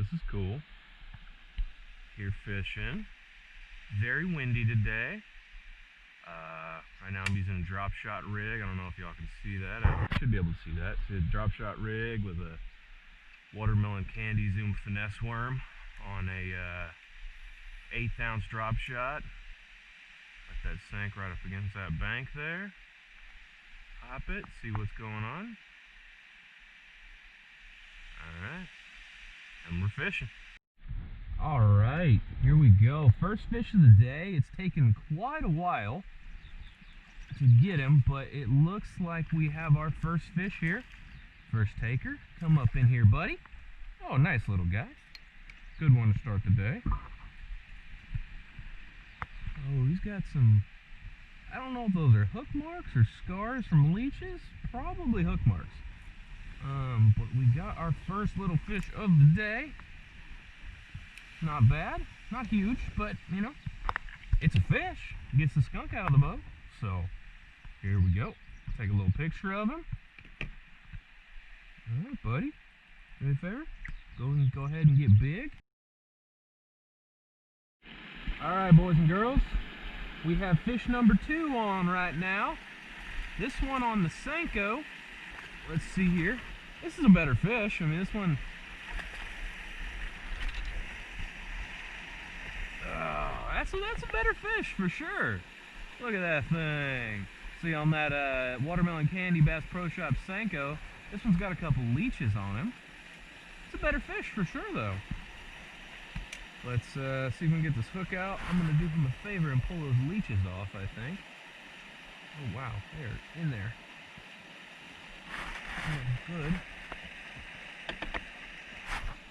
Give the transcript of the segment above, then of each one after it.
this is cool. Here fishing. Very windy today. Right now I'm using a drop shot rig. I don't know if y'all can see that. I should be able to see that. It's a drop shot rig with a watermelon candy zoom finesse worm on a 1/8 ounce drop shot. Let that sink right up against that bank there. Hop it, see what's going on. Alright, and we're fishing. Alright, here we go. First fish of the day. It's taken quite a while to get him, but it looks like we have our first fish here. First taker, come up in here, buddy. Oh, nice little guy. Good one to start the day. Oh, he's got some, I don't know if those are hook marks or scars from leeches. Probably hook marks. But we got our first little fish of the day. Not bad, not huge, but you know, it's a fish. Gets the skunk out of the boat. So here we go. Take a little picture of him. All right, buddy. Ready, fair? Go ahead and get big. All right, boys and girls. We have fish number 2 on right now. This one on the Senko. Let's see here. This is a better fish. I mean, this one. Oh, that's a better fish for sure. Look at that thing. See, on that watermelon candy Bass Pro Shop Senko, this one's got a couple leeches on him. It's a better fish for sure, though. Let's see if we can get this hook out. I'm going to do him a favor and pull those leeches off, I think. Oh, wow. They're in there. Oh, good.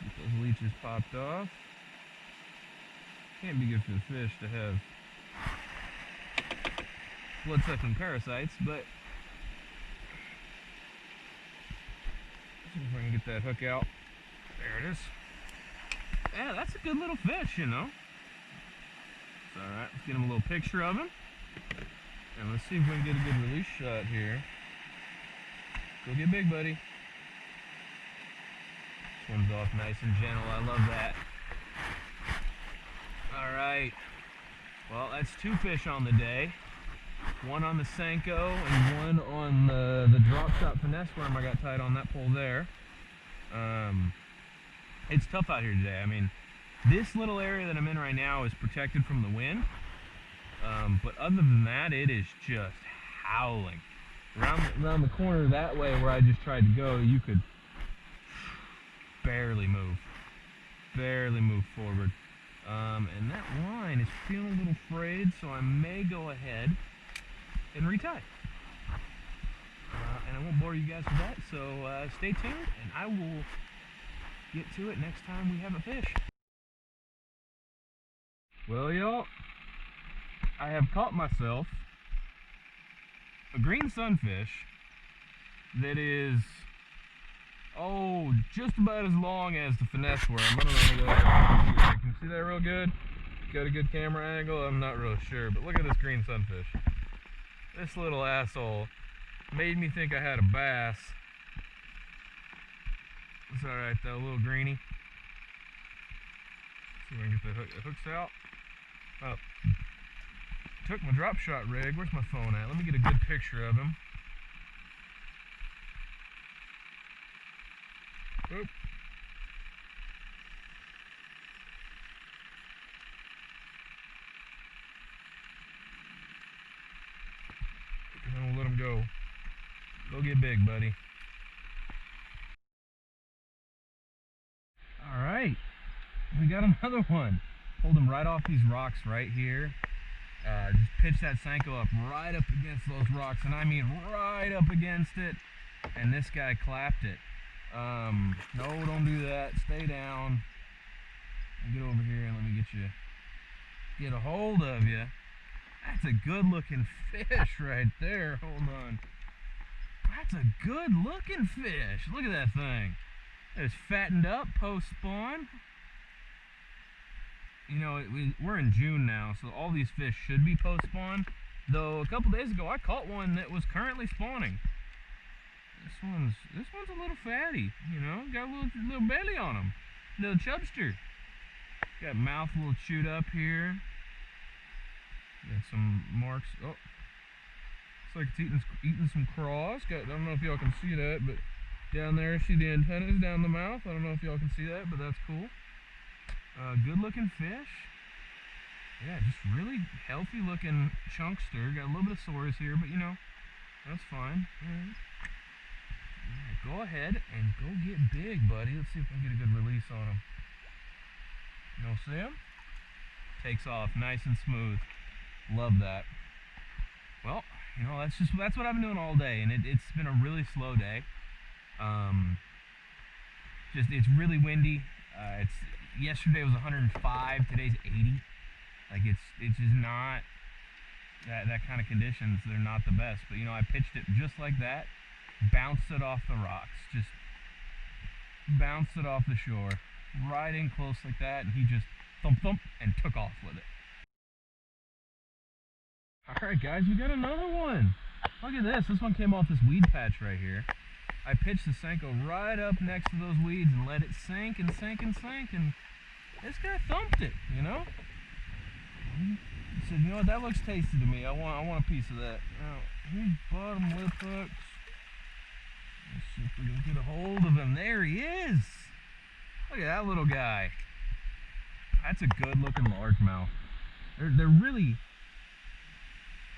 Get those leeches popped off. Can't be good for the fish to have blood-sucking parasites, but let's see if I can get that hook out. There it is. Yeah, that's a good little fish, you know. It's alright. Let's get him a little picture of him. And let's see if we can get a good release shot here. Go get big, buddy. Swims off nice and gentle. I love that. Alright. Well, that's 2 fish on the day. One on the Senko and one on the drop shot finesse worm I got tied on that pole there. It's tough out here today. I mean, this little area that I'm in right now is protected from the wind. But other than that, it is just howling. Around the corner that way where I just tried to go, you could barely move forward. And that line is feeling a little frayed, so I may go ahead and retie. And I won't bore you guys with that, so stay tuned, and I will get to it next time we have a fish. Well, y'all, I have caught myself a green sunfish that is, oh, just about as long as the finesse worm. I don't know if I can see that real good. Got a good camera angle? I'm not real sure, but look at this green sunfish. This little asshole made me think I had a bass. It's alright though, a little greeny. See if I can get the hooks out. Oh. Took my drop shot rig. Where's my phone at? Let me get a good picture of him. Oop. And we'll let him go. Go get big, buddy. Alright. We got another one. Pulled him right off these rocks right here. Just pitched that Senko up right up against those rocks, and I mean right up against it, and this guy clapped it. No, don't do that. Stay down. Get over here and let me get a hold of you. That's a good looking fish right there. Hold on. That's a good looking fish. Look at that thing. It's fattened up post spawn. You know, we're in June now, so all these fish should be post spawn. Though a couple days ago I caught one that was currently spawning. This one's a little fatty, you know, got a little belly on him. the chubster. Got mouth a little chewed up here. Got some marks. Oh, looks like it's eating some craws. I don't know if y'all can see that, but down there, see the antennas down the mouth. I don't know if y'all can see that, but that's cool. Good looking fish. Yeah, just really healthy looking chunkster. Got a little bit of sores here, but you know, that's fine. Right. Yeah, go ahead and go get big, buddy. Let's see if we can get a good release on him. You know, see him? Takes off nice and smooth. Love that. Well, you know, that's what I've been doing all day, and it's been a really slow day. It's really windy. Yesterday was 105. Today's 80. Like it's just not that kind of conditions. They're not the best. But you know, I pitched it just like that, bounced it off the rocks, just bounced it off the shore, right in close like that, and he just thump and took off with it. Alright guys, we got another one. Look at this. This one came off this weed patch right here. I pitched the Senko right up next to those weeds and let it sink and sink and sink, and this guy thumped it, you know? He said, you know what, that looks tasty to me. I want a piece of that. Now, here's bottom lip hooks. Let's see if we can get a hold of him. There he is. Look at that little guy. That's a good looking largemouth. They're really...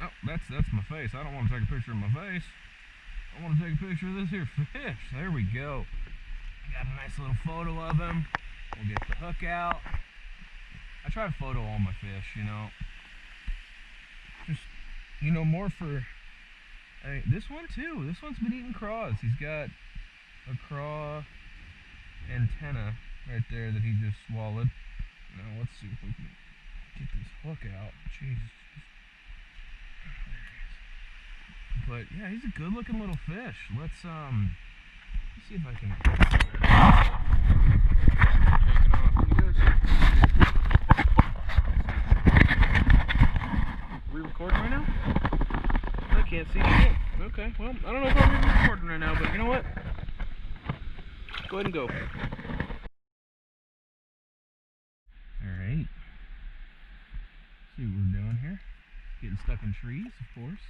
Oh, that's my face. I don't want to take a picture of my face. I want to take a picture of this here fish. There we go. Got a nice little photo of him. We'll get the hook out. I try to photo all my fish, you know. Just, you know, more for... this one too. This one's been eating craws. He's got a craw antenna right there that he just swallowed. Now let's see if we can get this hook out. Jesus. But yeah, he's a good looking little fish. Let's see if I can take it off. Are we recording right now? I can't see shit. Okay, well, I don't know if I'm even recording right now, but you know what? Go ahead and go. Alright. See what we're doing here. Getting stuck in trees, of course.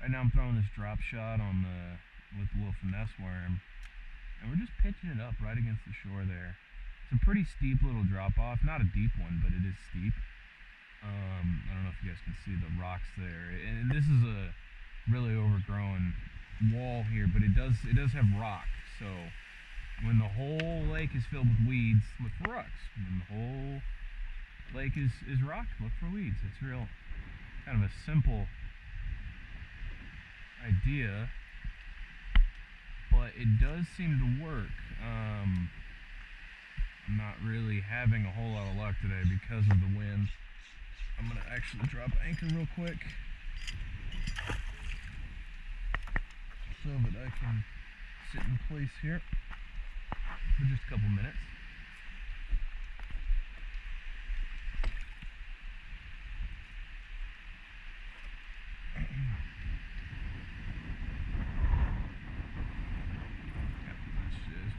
Right now I'm throwing this drop shot on with the little finesse worm, and we're just pitching it up right against the shore there. It's a pretty steep little drop off, not a deep one, but it is steep. I don't know if you guys can see the rocks there, and this is a really overgrown wall here, but it does have rock. So when the whole lake is filled with weeds, look for rocks. When the whole lake is rock, look for weeds. It's real kind of a simple idea, but it does seem to work. I'm not really having a whole lot of luck today because of the wind. I'm gonna actually drop anchor real quick so that I can sit in place here for just a couple minutes.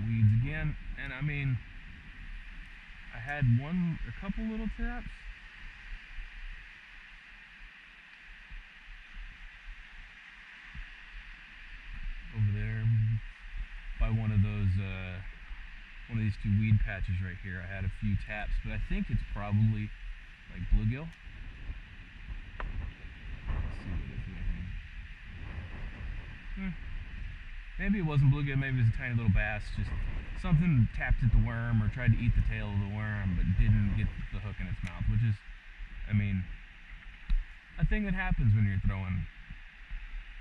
Weeds again, and I mean, I had a couple little taps. Over there by one of these two weed patches right here. I had a few taps, but I think it's probably like bluegill. Let's see what it's doing. Maybe it wasn't bluegill, maybe it was a tiny little bass. Just something tapped at the worm or tried to eat the tail of the worm, but didn't get the hook in its mouth, which is, I mean, a thing that happens when you're throwing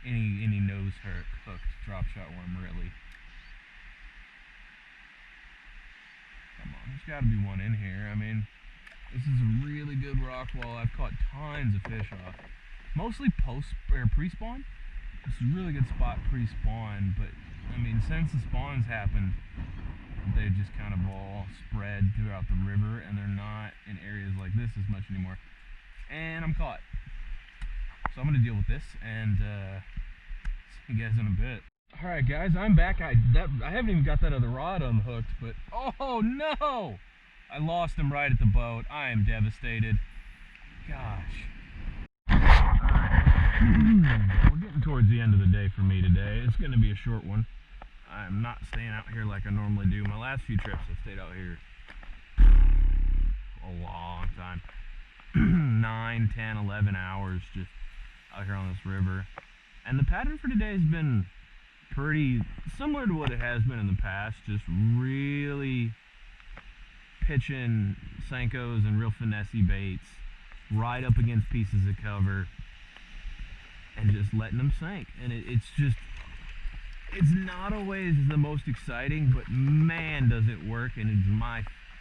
any nose hooked drop shot worm, really. Come on, there's got to be one in here. I mean, this is a really good rock wall. I've caught tons of fish off, mostly pre-spawn. This is a really good spot pre-spawn, but I mean, since the spawns happened, they just kind of all spread throughout the river, and they're not in areas like this as much anymore. And I'm caught. So I'm going to deal with this, and see you guys in a bit. All right, guys, I'm back. I haven't even got that other rod unhooked, but oh no! I lost him right at the boat. I am devastated. Gosh. We're getting towards the end of the day for me today. It's going to be a short one. I'm not staying out here like I normally do. My last few trips I've stayed out here a long time. 9, 10, 11 hours just out here on this river. And the pattern for today has been pretty similar to what it has been in the past. Just really pitching Senkos and real finessey baits right up against pieces of cover and just letting them sink. And it's not always the most exciting, but man does it work, and it's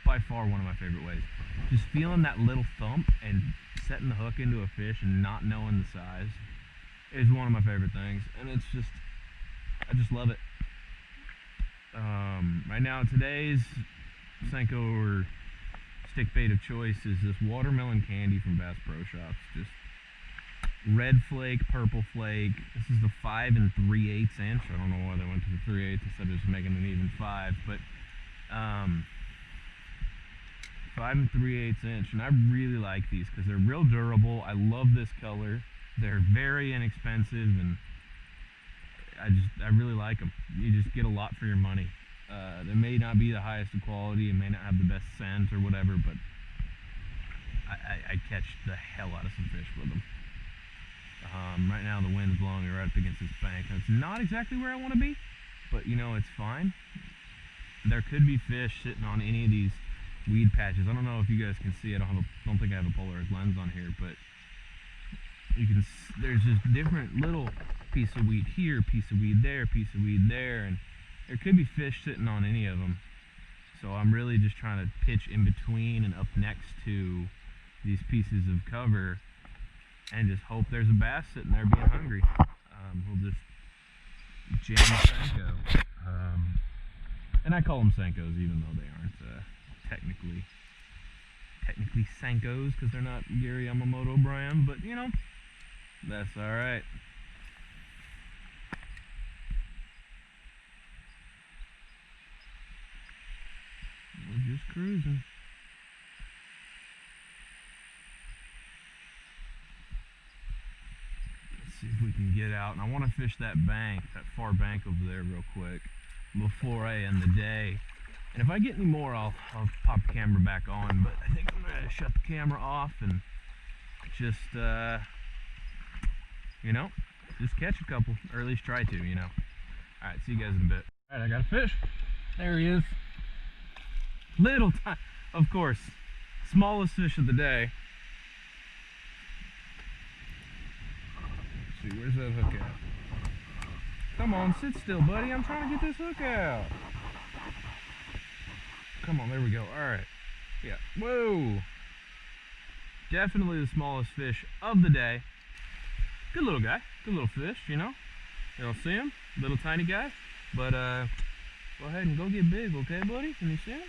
by far one of my favorite ways. Just feeling that little thump and setting the hook into a fish and not knowing the size is one of my favorite things, and I just love it. Right now, today's Senko or stick bait of choice is this watermelon candy from Bass Pro Shops. Just red flake, purple flake. This is the 5 3/8 inch. I don't know why they went to the 3/8 instead of just making an even 5, but 5 3/8 inch, and I really like these because they're real durable. I love this color. They're very inexpensive, and I really like them. You just get a lot for your money. They may not be the highest of quality, and may not have the best scent or whatever, but I catch the hell out of some fish with them. Right now the wind's blowing me right up against this bank, and it's not exactly where I want to be, but you know, it's fine. There could be fish sitting on any of these weed patches. I don't know if you guys can see. I don't think I have a Polaroid lens on here, but you can. There's just different little piece of weed here, piece of weed there, piece of weed there, and there could be fish sitting on any of them. So I'm really just trying to pitch in between and up next to these pieces of cover and just hope there's a bass sitting there being hungry. We'll just jam a Senko. And I call them Senkos even though they aren't technically Senkos because they're not Gary Yamamoto brand, but you know, that's alright. We're just cruising. Let's see if we can get out. And I want to fish that bank, that far bank over there real quick before I end the day. And if I get any more, I'll pop the camera back on, but I think I'm going to shut the camera off and just, you know, just catch a couple, or at least try to, you know. Alright, see you guys in a bit. Alright, I got a fish. There he is. Little time, of course, smallest fish of the day. Let's see, where's that hook at? Come on, sit still, buddy. I'm trying to get this hook out. Come on, there we go. Alright. Yeah. Whoa. Definitely the smallest fish of the day. Good little guy. Good little fish, you know. You don't see him? Little tiny guy. But, go ahead and go get big, okay, buddy? Can you see him?